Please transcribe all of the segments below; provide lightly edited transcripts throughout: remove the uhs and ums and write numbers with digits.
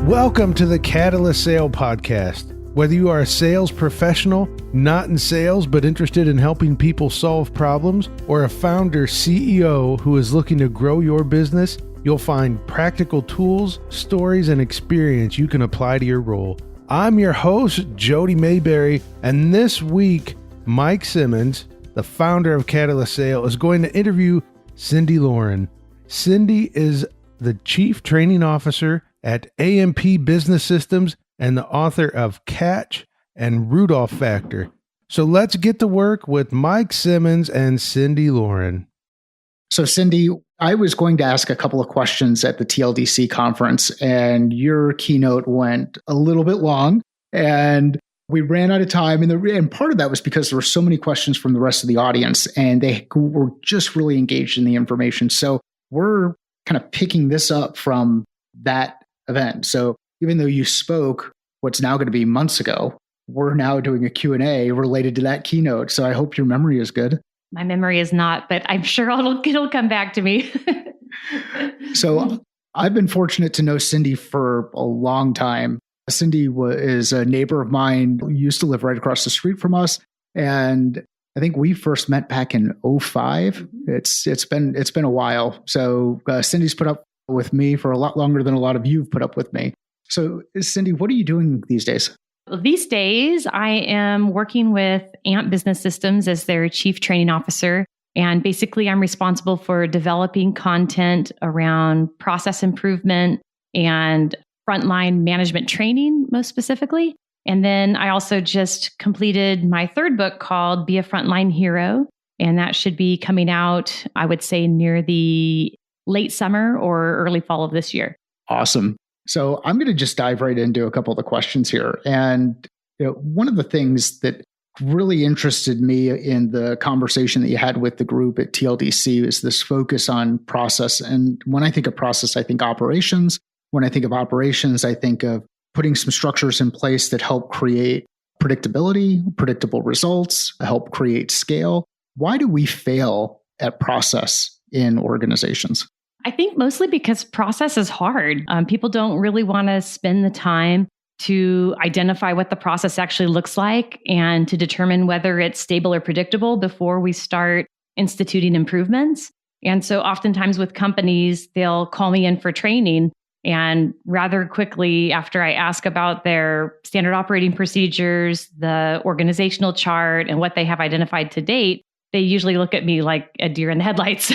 Welcome to the Catalyst Sale Podcast. Whether you are a sales professional, not in sales but interested in helping people solve problems, or a founder CEO who is looking to grow your business, you'll find practical tools, stories, and experience you can apply to your role. I'm your host, Jody Mayberry, and this week, Mike Simmons, the founder of Catalyst Sale, is going to interview Cyndi Laurin. Cyndi is the Chief Training Officer at A.M.P. Business Systems and the author of Catch and Rudolph Factor. So let's get to work with Mike Simmons and Cyndi Laurin. So Cyndi, I was going to ask a couple of questions at the TLDC conference, and your keynote went a little bit long, and we ran out of time. And part of that was because there were so many questions from the rest of the audience, and they were just really engaged in the information. So we're kind of picking this up from that event. So even though you spoke what's now going to be months ago, we're now doing a Q&A related to that keynote. So I hope your memory is good. My memory is not, but I'm sure it'll come back to me. So I've been fortunate to know Cyndi for a long time. Cyndi is a neighbor of mine, used to live right across the street from us. And I think we first met back in 2005. It's been a while. So Cyndi's put up with me for a lot longer than a lot of you've put up with me. So Cyndi, what are you doing these days? These days, I am working with AMP Business Systems as their Chief Training Officer. And basically, I'm responsible for developing content around process improvement and frontline management training, most specifically. And then I also just completed my third book called Be a Frontline Hero. And that should be coming out, I would say, near the late summer or early fall of this year. Awesome. So I'm going to just dive right into a couple of the questions here. And one of the things that really interested me in the conversation that you had with the group at TLDC is this focus on process. And when I think of process, I think operations. When I think of operations, I think of putting some structures in place that help create predictability, predictable results, help create scale. Why do we fail at process in organizations? I think mostly because process is hard. People don't really want to spend the time to identify what the process actually looks like and to determine whether it's stable or predictable before we start instituting improvements. And so oftentimes with companies, they'll call me in for training. And rather quickly, after I ask about their standard operating procedures, the organizational chart, and what they have identified to date, they usually look at me like a deer in the headlights.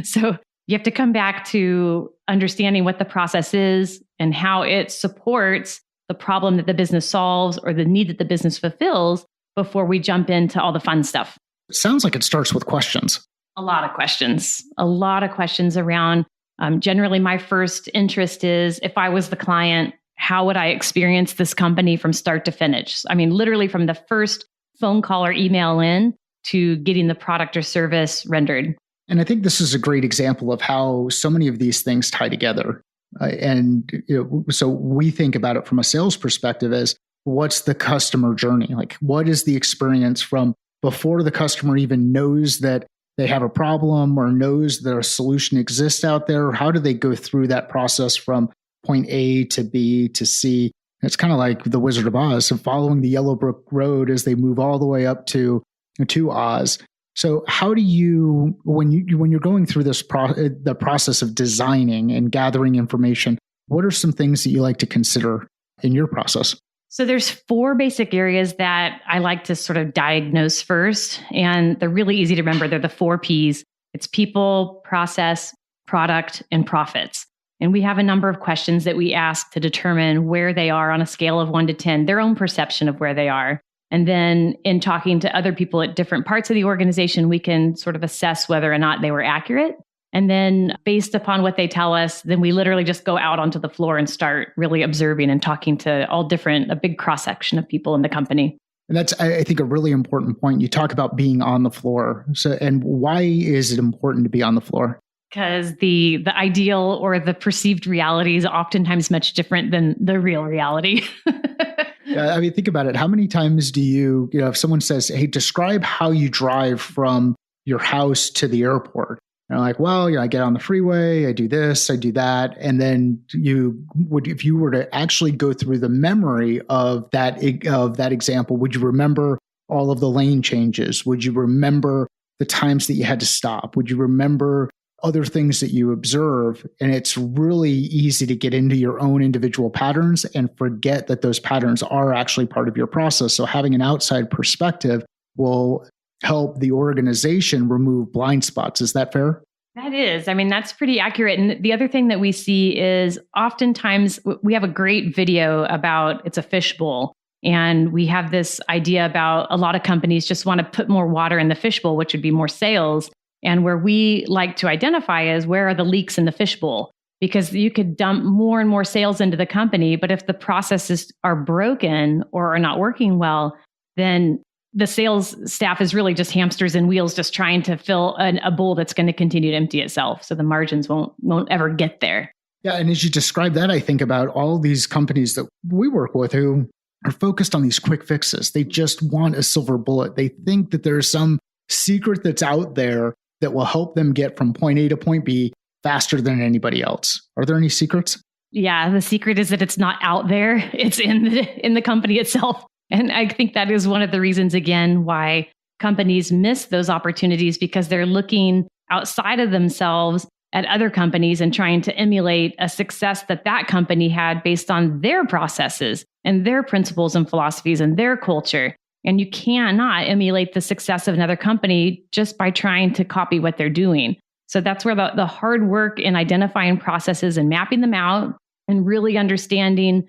So you have to come back to understanding what the process is and how it supports the problem that the business solves or the need that the business fulfills before we jump into all the fun stuff. It sounds like it starts with questions. A lot of questions around, generally my first interest is, if I was the client, how would I experience this company from start to finish? I mean, literally from the first phone call or email in to getting the product or service rendered. And I think this is a great example of how so many of these things tie together. So we think about it from a sales perspective as, what's the customer journey? Like, what is the experience from before the customer even knows that they have a problem or knows that a solution exists out there? How do they go through that process from point A to B to C? It's kind of like the Wizard of Oz, so following the Yellow Brick Road as they move all the way up to Oz. So how do you, when you're going through the process of designing and gathering information, what are some things that you like to consider in your process? So there's 4 basic areas that I like to sort of diagnose first, and they're really easy to remember. They're the 4 Ps. It's people, process, product, and profits. And we have a number of questions that we ask to determine where they are on a scale of 1 to 10, their own perception of where they are. And then in talking to other people at different parts of the organization, we can sort of assess whether or not they were accurate. And then based upon what they tell us, then we literally just go out onto the floor and start really observing and talking to a big cross-section of people in the company. And that's, I think, a really important point. You talk about being on the floor. And why is it important to be on the floor? Because the ideal or the perceived reality is oftentimes much different than the real reality. I mean, think about it. How many times do you if someone says, hey, describe how you drive from your house to the airport, And like, well, I get on the freeway, I do this, I do that. And then if you were to actually go through the memory of that example, would you remember all of the lane changes? Would you remember the times that you had to stop? Would you remember other things that you observe? And it's really easy to get into your own individual patterns and forget that those patterns are actually part of your process. So having an outside perspective will help the organization remove blind spots. Is that fair? That is. I mean, that's pretty accurate. And the other thing that we see is oftentimes we have a great video about it's a fishbowl. And we have this idea about a lot of companies just want to put more water in the fishbowl, which would be more sales. And where we like to identify is where are the leaks in the fishbowl? Because you could dump more and more sales into the company. But if the processes are broken or are not working well, then the sales staff is really just hamsters and wheels, just trying to fill a bowl that's going to continue to empty itself. So the margins won't ever get there. Yeah. And as you describe that, I think about all these companies that we work with who are focused on these quick fixes. They just want a silver bullet. They think that there's some secret that's out there that will help them get from point A to point B faster than anybody else. Are there any secrets? Yeah. The secret is that it's not out there. It's in the company itself. And I think that is one of the reasons, again, why companies miss those opportunities, because they're looking outside of themselves at other companies and trying to emulate a success that company had based on their processes and their principles and philosophies and their culture. And you cannot emulate the success of another company just by trying to copy what they're doing. So that's where the hard work in identifying processes and mapping them out and really understanding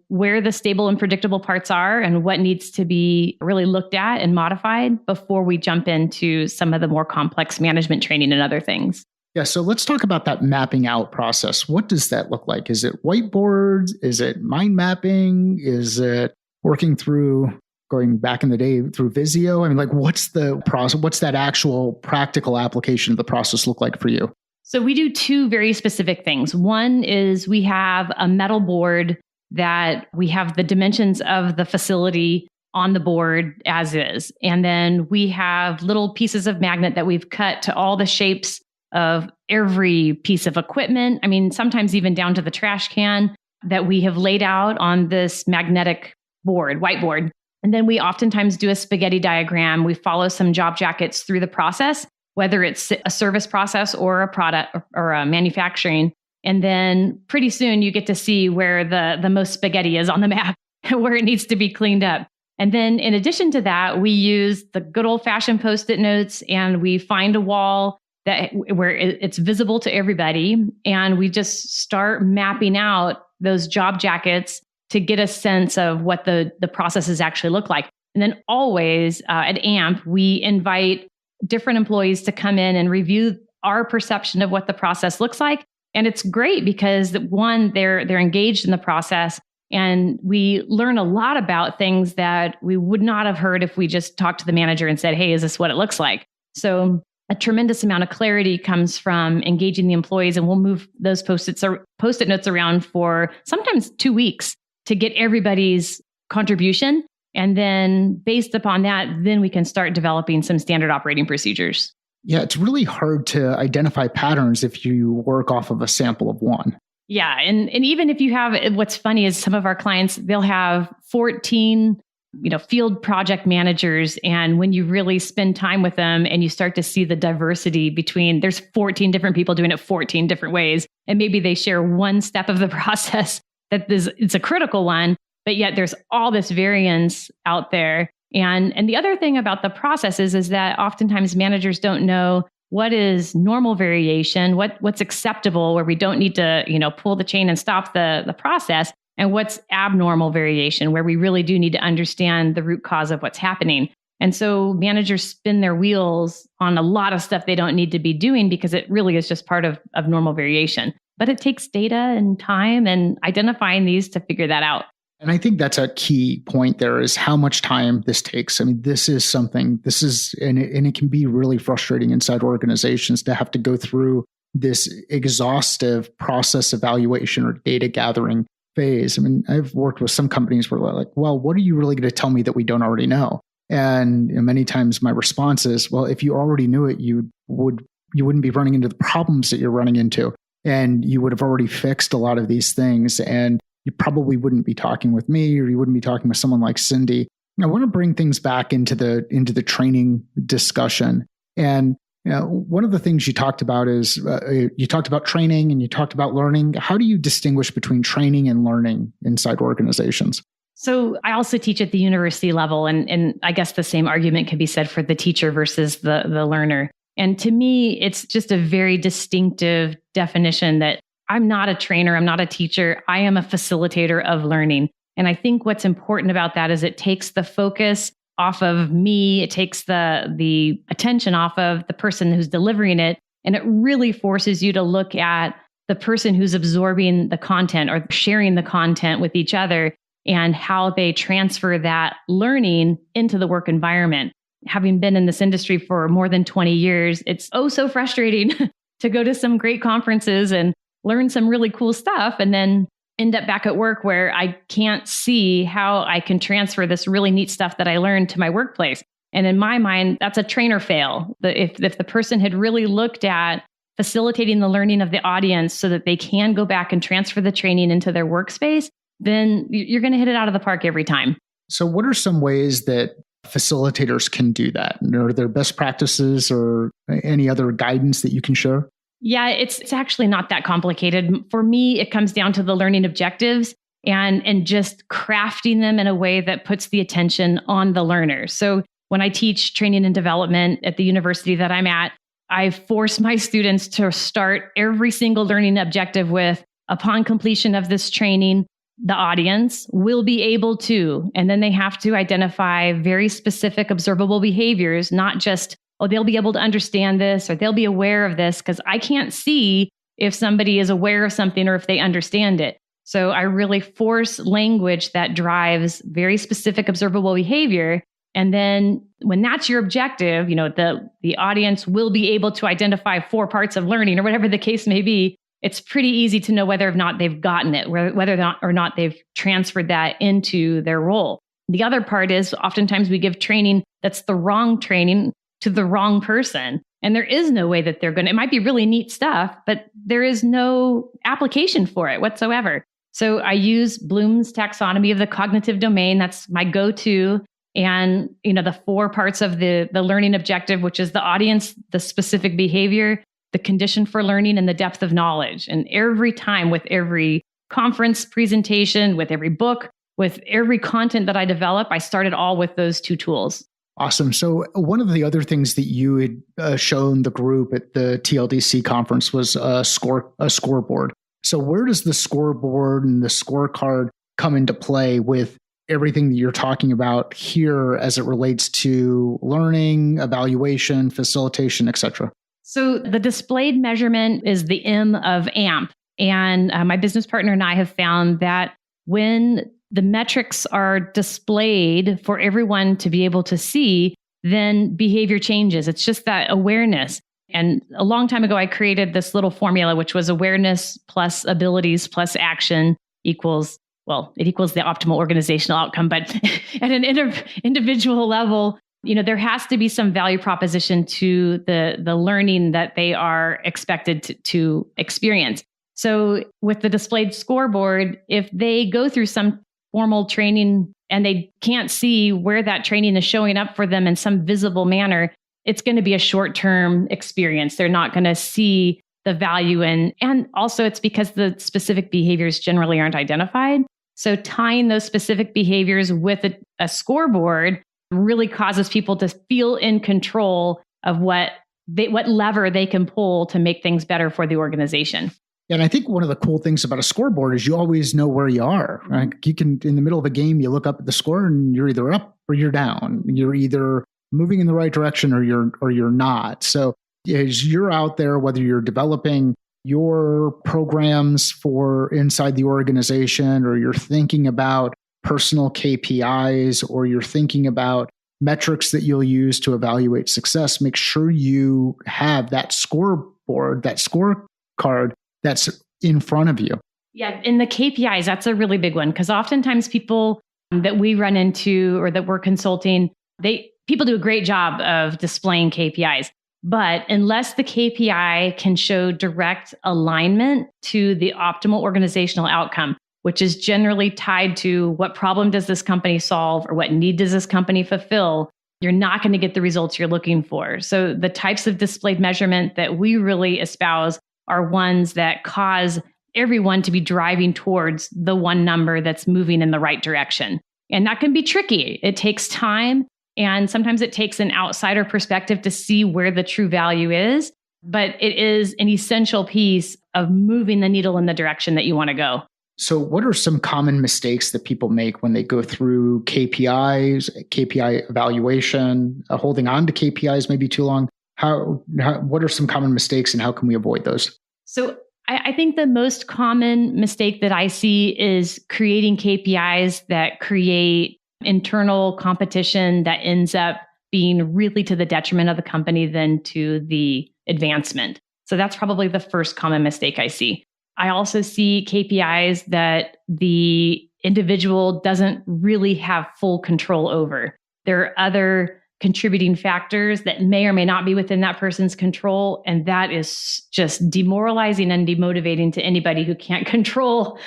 where the stable and predictable parts are and what needs to be really looked at and modified before we jump into some of the more complex management training and other things. Yeah. So let's talk about that mapping out process. What does that look like? Is it whiteboards? Is it mind mapping? Is it working through, going back in the day through Visio? I mean, like, what's the process? What's that actual practical application of the process look like for you? So we do two very specific things. One is we have a metal board that we have the dimensions of the facility on the board as is. And then we have little pieces of magnet that we've cut to all the shapes of every piece of equipment. I mean, sometimes even down to the trash can that we have laid out on this magnetic board, whiteboard. And then we oftentimes do a spaghetti diagram. We follow some job jackets through the process, whether it's a service process or a product or a manufacturing. And then pretty soon you get to see where the most spaghetti is on the map, where it needs to be cleaned up. And then in addition to that, we use the good old fashioned Post-it notes, and we find a wall where it's visible to everybody. And we just start mapping out those job jackets to get a sense of what the processes actually look like. And then always at AMP, we invite different employees to come in and review our perception of what the process looks like. And it's great because one, they're engaged in the process, and we learn a lot about things that we would not have heard if we just talked to the manager and said, hey, is this what it looks like? So a tremendous amount of clarity comes from engaging the employees, and we'll move those Post-it notes around for sometimes 2 weeks to get everybody's contribution. And then based upon that, then we can start developing some standard operating procedures. Yeah, it's really hard to identify patterns if you work off of a sample of one. Yeah. And even if you have, what's funny is some of our clients, they'll have 14, field project managers. And when you really spend time with them and you start to see the diversity between, there's 14 different people doing it 14 different ways. And maybe they share one step of the process it's a critical one, but yet there's all this variance out there. And the other thing about the process is that oftentimes managers don't know what is normal variation, what's acceptable, where we don't need to, pull the chain and stop the process, and what's abnormal variation, where we really do need to understand the root cause of what's happening. And so managers spin their wheels on a lot of stuff they don't need to be doing because it really is just part of normal variation. But it takes data and time and identifying these to figure that out. And I think that's a key point there, is how much time this takes. I mean, and it can be really frustrating inside organizations to have to go through this exhaustive process evaluation or data gathering phase. I mean, I've worked with some companies where they're like, well, what are you really going to tell me that we don't already know? And many times my response is, well, if you already knew it, you would you wouldn't be running into the problems that you're running into. And you would have already fixed a lot of these things. And you probably wouldn't be talking with me, or you wouldn't be talking with someone like Cyndi. I want to bring things back into the training discussion. And one of the things you talked about is you talked about training and you talked about learning. How do you distinguish between training and learning inside organizations? So I also teach at the university level, and I guess the same argument can be said for the teacher versus the learner. And to me, it's just a very distinctive definition that I'm not a trainer, I'm not a teacher, I am a facilitator of learning. And I think what's important about that is it takes the focus off of me, it takes the attention off of the person who's delivering it, and it really forces you to look at the person who's absorbing the content or sharing the content with each other and how they transfer that learning into the work environment. Having been in this industry for more than 20 years, it's so frustrating to go to some great conferences and learn some really cool stuff and then end up back at work where I can't see how I can transfer this really neat stuff that I learned to my workplace. And in my mind, that's a trainer fail. If the person had really looked at facilitating the learning of the audience so that they can go back and transfer the training into their workspace, then you're going to hit it out of the park every time. So what are some ways that facilitators can do that? And are there best practices or any other guidance that you can share? Yeah, it's actually not that complicated. For me, it comes down to the learning objectives and just crafting them in a way that puts the attention on the learner. So when I teach training and development at the university that I'm at, I force my students to start every single learning objective with, upon completion of this training, the audience will be able to, and then they have to identify very specific observable behaviors, not just, they'll be able to understand this or they'll be aware of this, because I can't see if somebody is aware of something or if they understand it. So I really force language that drives very specific observable behavior. And then when that's your objective, the audience will be able to identify 4 parts of learning or whatever the case may be. It's pretty easy to know whether or not they've gotten it, whether or not they've transferred that into their role. The other part is oftentimes we give training that's the wrong training to the wrong person. And there is no way that it might be really neat stuff, but there is no application for it whatsoever. So I use Bloom's taxonomy of the cognitive domain. That's my go-to. And, the 4 parts of the learning objective, which is the audience, the specific behavior, the condition for learning, and the depth of knowledge. And every time with every conference presentation, with every book, with every content that I develop, I start it all with those 2 tools. Awesome. So one of the other things that you had shown the group at the TLDC conference was a scoreboard. So where does the scoreboard and the scorecard come into play with everything that you're talking about here as it relates to learning, evaluation, facilitation, et cetera? So the displayed measurement is the M of AMP. And my business partner and I have found that when the metrics are displayed for everyone to be able to see, then behavior changes. It's just that awareness. And a long time ago, I created this little formula, which was awareness plus abilities plus action equals the optimal organizational outcome. But at an individual level, there has to be some value proposition to the learning that they are expected to experience. So with the displayed scoreboard, if they go through some formal training and they can't see where that training is showing up for them in some visible manner, it's going to be a short-term experience. They're not going to see the value in, and also it's because the specific behaviors generally aren't identified. So tying those specific behaviors with a scoreboard really causes people to feel in control of what lever they can pull to make things better for the organization. And I think one of the cool things about a scoreboard is you always know where you are. Right? You can, in the middle of a game, you look up at the score and you're either up or you're down. You're either moving in the right direction or you're not. So as you're out there, whether you're developing your programs for inside the organization, or you're thinking about personal KPIs, or you're thinking about metrics that you'll use to evaluate success, make sure you have that scoreboard, that scorecard that's in front of you. Yeah, in the KPIs, that's a really big one, because oftentimes people that we run into or that we're consulting, people do a great job of displaying KPIs. But unless the KPI can show direct alignment to the optimal organizational outcome, which is generally tied to what problem does this company solve or what need does this company fulfill, you're not going to get the results you're looking for. So the types of displayed measurement that we really espouse are ones that cause everyone to be driving towards the one number that's moving in the right direction. And that can be tricky. It takes time. And sometimes it takes an outsider perspective to see where the true value is. But it is an essential piece of moving the needle in the direction that you want to go. So what are some common mistakes that people make when they go through KPIs, KPI evaluation, holding on to KPIs maybe too long? What are some common mistakes and how can we avoid those? So I think the most common mistake that I see is creating KPIs that create internal competition that ends up being really to the detriment of the company than to the advancement. So that's probably the first common mistake I see. I also see KPIs that the individual doesn't really have full control over. There are other contributing factors that may or may not be within that person's control. And that is just demoralizing and demotivating to anybody who can't control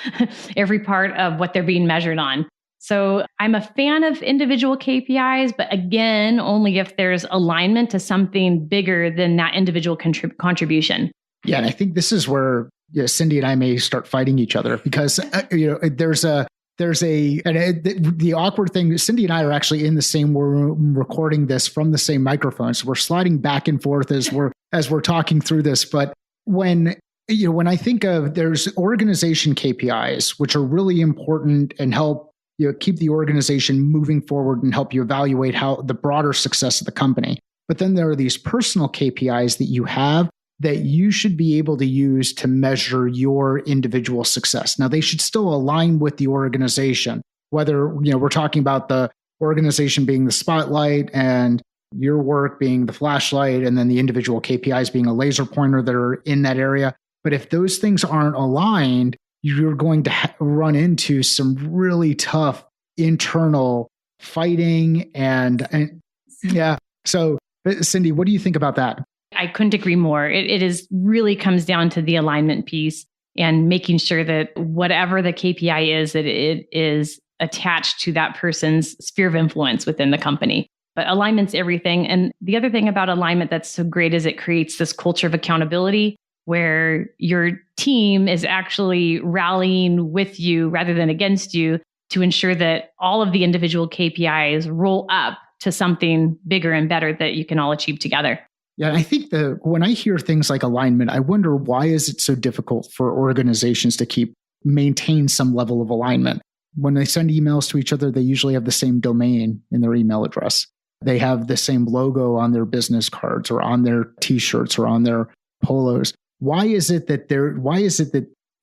every part of what they're being measured on. So I'm a fan of individual KPIs, but again, only if there's alignment to something bigger than that individual contribution. Yeah, and I think this is where Cyndi and I may start fighting each other because the awkward thing. Cyndi and I are actually in the same room recording this from the same microphone, so we're sliding back and forth as we're talking through this. But when I think of there's organization KPIs, which are really important and help keep the organization moving forward and help you evaluate how the broader success of the company. But then there are these personal KPIs that you have that you should be able to use to measure your individual success. Now, they should still align with the organization, whether we're talking about the organization being the spotlight and your work being the flashlight, and then the individual KPIs being a laser pointer that are in that area. But if those things aren't aligned, you're going to run into some really tough internal fighting and yeah. So, Cyndi, what do you think about that? I couldn't agree more. It is really comes down to the alignment piece and making sure that whatever the KPI is, that it is attached to that person's sphere of influence within the company. But alignment's everything. And the other thing about alignment that's so great is it creates this culture of accountability where your team is actually rallying with you rather than against you to ensure that all of the individual KPIs roll up to something bigger and better that you can all achieve together. Yeah, I think when I hear things like alignment, I wonder why is it so difficult for organizations to maintain some level of alignment? When they send emails to each other, they usually have the same domain in their email address. They have the same logo on their business cards or on their t-shirts or on their polos. Why is it that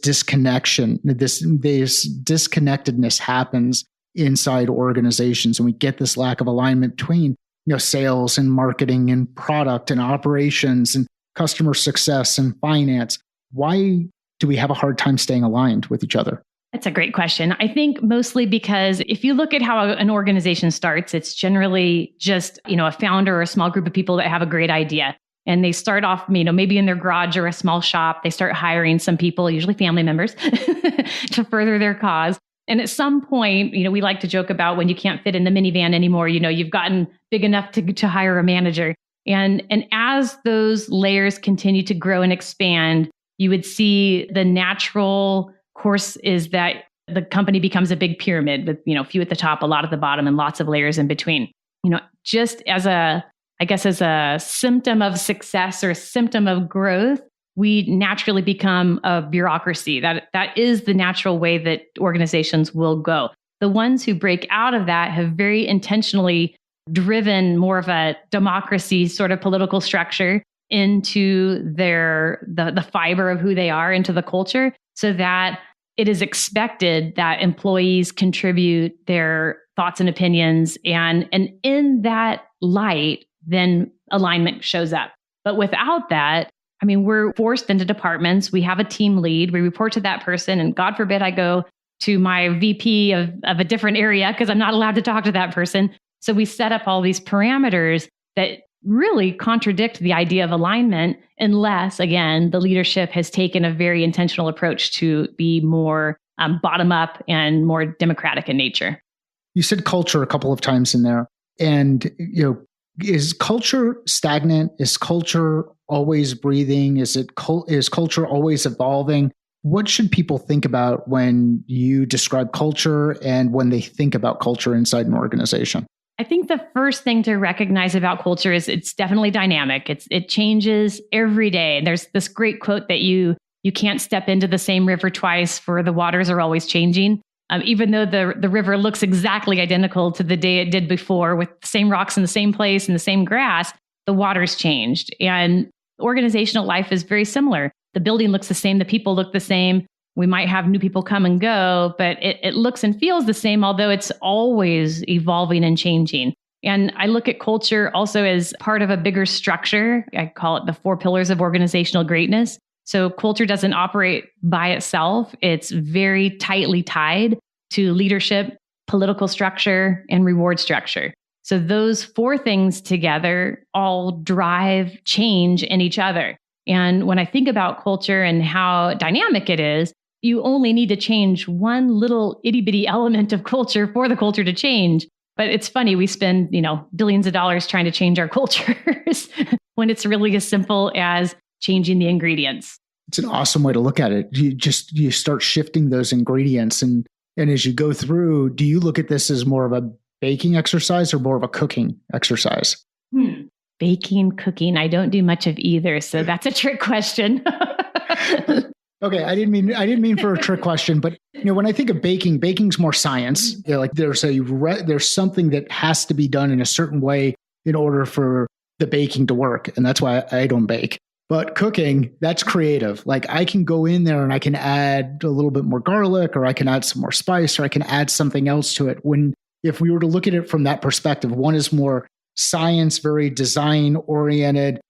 disconnection, this disconnectedness happens inside organizations and we get this lack of alignment between sales and marketing and product and operations and customer success and finance? Why do we have a hard time staying aligned with each other? That's a great question. I think mostly because if you look at how an organization starts, it's generally just, a founder or a small group of people that have a great idea. And they start off, maybe in their garage or a small shop. They start hiring some people, usually family members, to further their cause. And at some point, we like to joke about when you can't fit in the minivan anymore, you've gotten big enough to hire a manager. And as those layers continue to grow and expand, you would see the natural course is that the company becomes a big pyramid with, few at the top, a lot at the bottom, and lots of layers in between. Just as a symptom of success or a symptom of growth, we naturally become a bureaucracy. That is the natural way that organizations will go. The ones who break out of that have very intentionally driven more of a democracy sort of political structure into the fiber of who they are, into the culture, so that it is expected that employees contribute their thoughts and opinions. And in that light, then alignment shows up. But without that, we're forced into departments. We have a team lead. We report to that person. And God forbid I go to my VP of a different area because I'm not allowed to talk to that person. So we set up all these parameters that really contradict the idea of alignment unless, again, the leadership has taken a very intentional approach to be more bottom up and more democratic in nature. You said culture a couple of times in there. And, is culture stagnant? Is culture always breathing? Is culture always evolving? What should people think about when you describe culture and when they think about culture inside an organization? I think the first thing to recognize about culture is it's definitely dynamic. It changes every day. There's this great quote that you can't step into the same river twice, for the waters are always changing. Even though the river looks exactly identical to the day it did before, with the same rocks in the same place and the same grass, the water's changed. And organizational life is very similar. The building looks the same. The people look the same. We might have new people come and go, but it looks and feels the same, although it's always evolving and changing. And I look at culture also as part of a bigger structure. I call it the 4 pillars of organizational greatness. So culture doesn't operate by itself. It's very tightly tied to leadership, political structure, and reward structure. So those 4 things together all drive change in each other. And when I think about culture and how dynamic it is, you only need to change one little itty bitty element of culture for the culture to change. But it's funny, we spend, billions of dollars trying to change our cultures when it's really as simple as changing the ingredients. It's an awesome way to look at it. You start shifting those ingredients. And as you go through, do you look at this as more of a baking exercise or more of a cooking exercise? Baking, cooking. I don't do much of either. So that's a trick question. Okay, I didn't mean for a trick question, but when I think of baking's more science. Like there's something that has to be done in a certain way in order for the baking to work, and that's why I don't bake. But cooking, that's creative. Like I can go in there and I can add a little bit more garlic, or I can add some more spice, or I can add something else to it. If we were to look at it from that perspective, one is more science, very design oriented.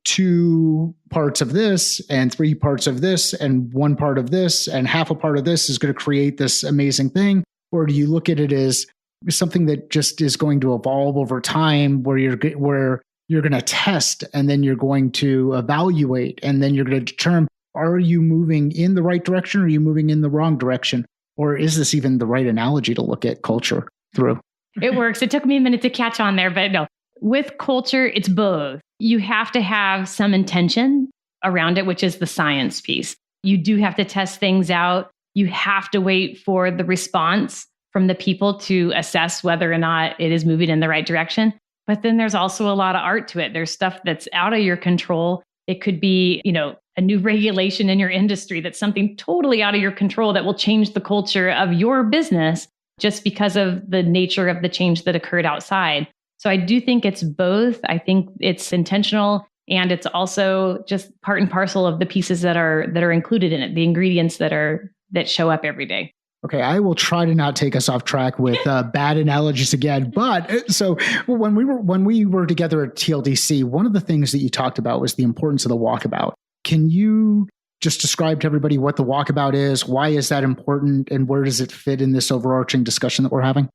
2 parts of this and 3 parts of this and 1 part of this and half a part of this is going to create this amazing thing? Or do you look at it as something that just is going to evolve over time, where you're going to test and then you're going to evaluate and then you're going to determine, are you moving in the right direction or are you moving in the wrong direction? Or is this even the right analogy to look at culture through? It works. It took me a minute to catch on there, but no. With culture, it's both. You have to have some intention around it, which is the science piece. You do have to test things out. You have to wait for the response from the people to assess whether or not it is moving in the right direction. But then there's also a lot of art to it. There's stuff that's out of your control. It could be, a new regulation in your industry that's something totally out of your control that will change the culture of your business just because of the nature of the change that occurred outside. So I do think it's both. I think it's intentional, and it's also just part and parcel of the pieces that are included in it, the ingredients that show up every day. Okay, I will try to not take us off track with bad analogies again. But so when we were together at TLDC, one of the things that you talked about was the importance of the walkabout. Can you just describe to everybody what the walkabout is? Why is that important? And where does it fit in this overarching discussion that we're having?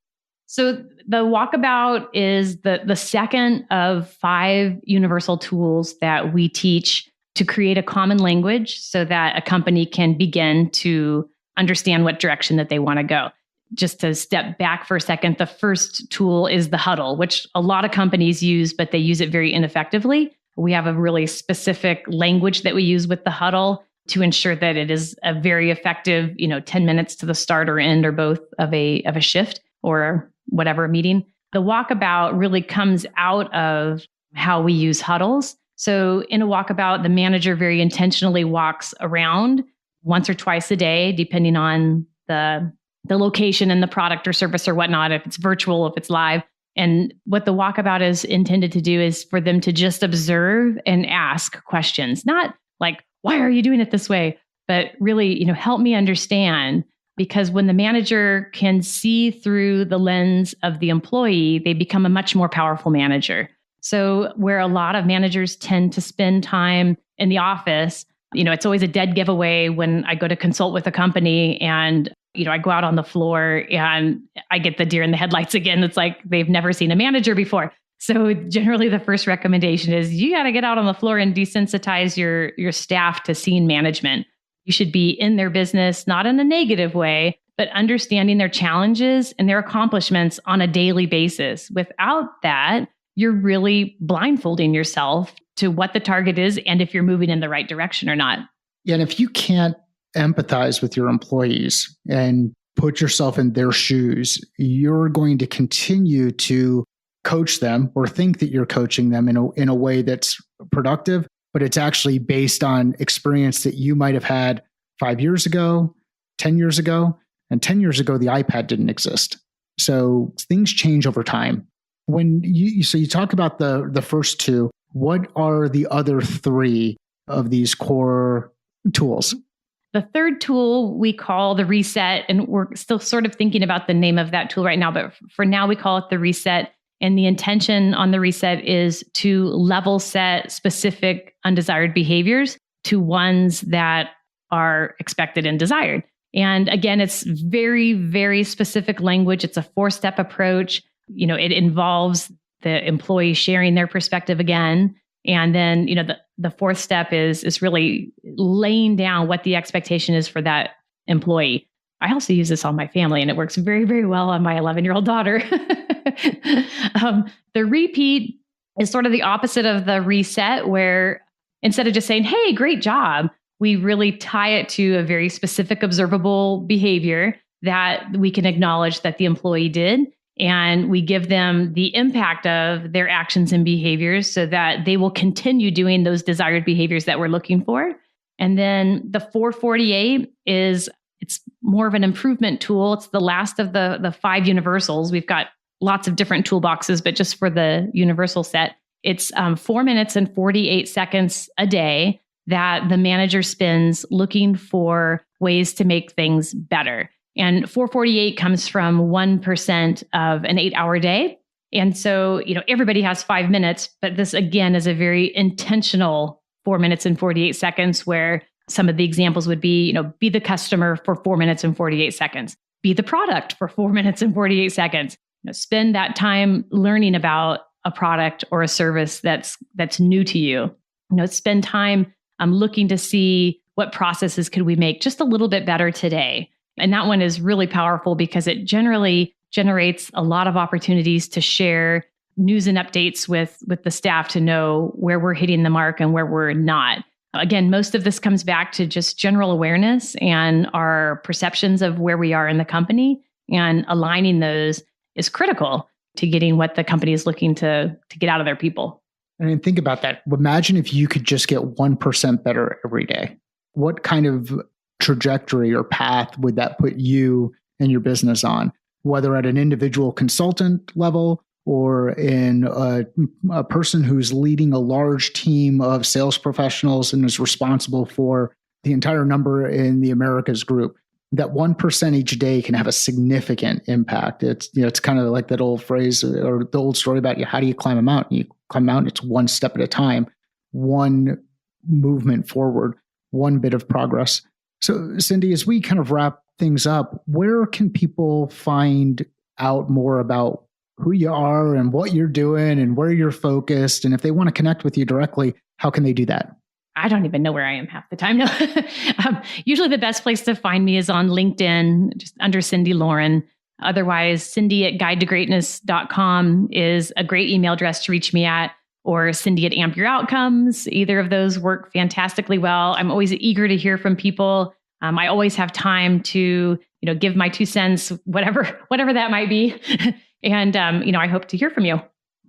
So the walkabout is the second of 5 universal tools that we teach to create a common language so that a company can begin to understand what direction that they want to go. Just to step back for a second, the first tool is the huddle, which a lot of companies use, but they use it very ineffectively. We have a really specific language that we use with the huddle to ensure that it is a very effective, 10 minutes to the start or end or both of a shift or whatever meeting. The walkabout really comes out of how we use huddles. So in a walkabout, the manager very intentionally walks around once or twice a day, depending on the location and the product or service or whatnot, if it's virtual, if it's live. And what the walkabout is intended to do is for them to just observe and ask questions, not like, why are you doing it this way? But really, help me understand. Because when the manager can see through the lens of the employee, they become a much more powerful manager. So where a lot of managers tend to spend time in the office, it's always a dead giveaway when I go to consult with a company and, I go out on the floor and I get the deer in the headlights again. It's like they've never seen a manager before. So generally the first recommendation is you got to get out on the floor and desensitize your staff to scene management. You should be in their business, not in a negative way, but understanding their challenges and their accomplishments on a daily basis. Without that, you're really blindfolding yourself to what the target is and if you're moving in the right direction or not. Yeah, and if you can't empathize with your employees and put yourself in their shoes, you're going to continue to coach them or think that you're coaching them in a way that's productive, but it's actually based on experience that you might have had 5 years ago, 10 years ago, and 10 years ago, the iPad didn't exist. So things change over time. When you talk about the first two, what are the other three of these core tools? The third tool we call the reset, and we're still sort of thinking about the name of that tool right now, but for now we call it the reset. And the intention on the reset is to level set specific undesired behaviors to ones that are expected and desired. And again, it's very, very specific language. It's a 4-step approach. It involves the employee sharing their perspective again. And then, the fourth step is really laying down what the expectation is for that employee. I also use this on my family, and it works very, very well on my 11-year-old daughter. The repeat is sort of the opposite of the reset, where instead of just saying, hey, great job, we really tie it to a very specific observable behavior that we can acknowledge that the employee did. And we give them the impact of their actions and behaviors so that they will continue doing those desired behaviors that we're looking for. And then the 448 it's more of an improvement tool. It's the last of the 5 universals. We've got lots of different toolboxes, but just for the universal set, it's 4 minutes and 48 seconds a day that the manager spends looking for ways to make things better. And 448 comes from 1% of an 8-hour day. And so, everybody has 5 minutes, but this again is a very intentional 4 minutes and 48 seconds where some of the examples would be, be the customer for 4 minutes and 48 seconds, be the product for 4 minutes and 48 seconds, spend that time learning about a product or a service that's new to you, spend time looking to see what processes could we make just a little bit better today. And that one is really powerful because it generally generates a lot of opportunities to share news and updates with the staff to know where we're hitting the mark and where we're not. Again, most of this comes back to just general awareness and our perceptions of where we are in the company, and aligning those is critical to getting what the company is looking to get out of their people. And think about that. Imagine if you could just get 1% better every day. What kind of trajectory or path would that put you and your business on, whether at an individual consultant level or in a person who's leading a large team of sales professionals and is responsible for the entire number in the Americas group? That 1% each day can have a significant impact. It's kind of like that old phrase or the old story about how do you climb a mountain? You climb a mountain, it's one step at a time, one movement forward, one bit of progress. So, Cyndi, as we kind of wrap things up, where can people find out more about who you are and what you're doing and where you're focused? And if they want to connect with you directly, how can they do that? I don't even know where I am half the time. No. Usually the best place to find me is on LinkedIn, just under Cyndi Laurin. Otherwise, Cyndi@guidetogreatness.com is a great email address to reach me at, or Cyndi@Amp Your Outcomes. Either of those work fantastically well. I'm always eager to hear from people. I always have time to, give my 2 cents, whatever that might be. And, I hope to hear from you.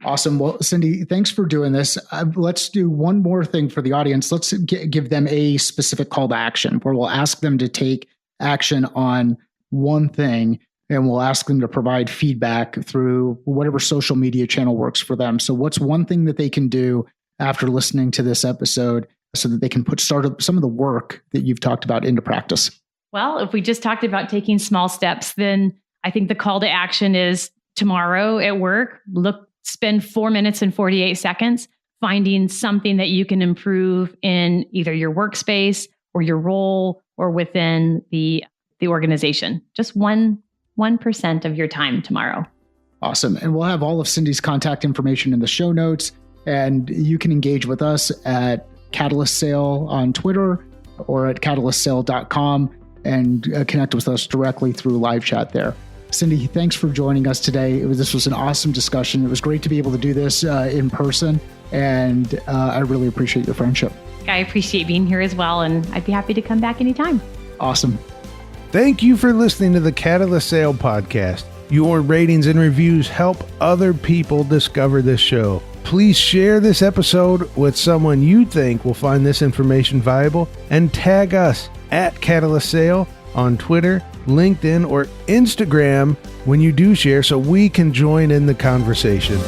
Awesome. Well, Cyndi, thanks for doing this. Let's do one more thing for the audience. Let's give them a specific call to action where we'll ask them to take action on one thing, and we'll ask them to provide feedback through whatever social media channel works for them. So what's one thing that they can do after listening to this episode so that they can start some of the work that you've talked about into practice? Well, if we just talked about taking small steps, then I think the call to action is tomorrow at work, spend 4 minutes and 48 seconds finding something that you can improve in either your workspace or your role or within the organization. Just 1% of your time tomorrow. Awesome. And we'll have all of Cyndi's contact information in the show notes. And you can engage with us at Catalyst Sale on Twitter or at catalystsale.com and connect with us directly through live chat there. Cyndi, thanks for joining us today. This was an awesome discussion. It was great to be able to do this in person, and I really appreciate your friendship. I appreciate being here as well, and I'd be happy to come back anytime. Awesome. Thank you for listening to the Catalyst Sale Podcast. Your ratings and reviews help other people discover this show. Please share this episode with someone you think will find this information valuable, and tag us at Catalyst Sale on Twitter, LinkedIn, or Instagram when you do share so we can join in the conversation.